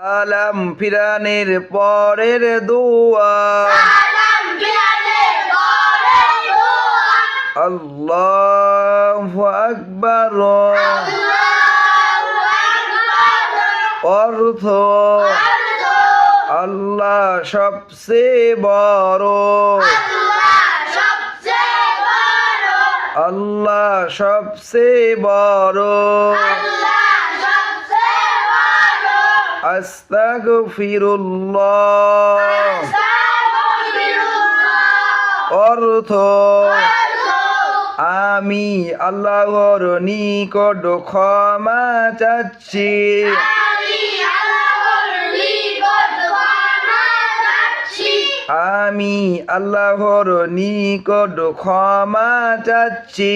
সালাম ফিরানের পরের দোয়া আল্লাহু আকবার অর্থ আল্লাহ সবচেয়ে বড় আল্লাহ সবচেয়ে বড় আস্তাগফিরুল্লাহ অর্থ আমি আল্লাহর নিকট ক্ষমা চাচ্ছি আমি আল্লাহর নিকট ক্ষমা চাচ্ছি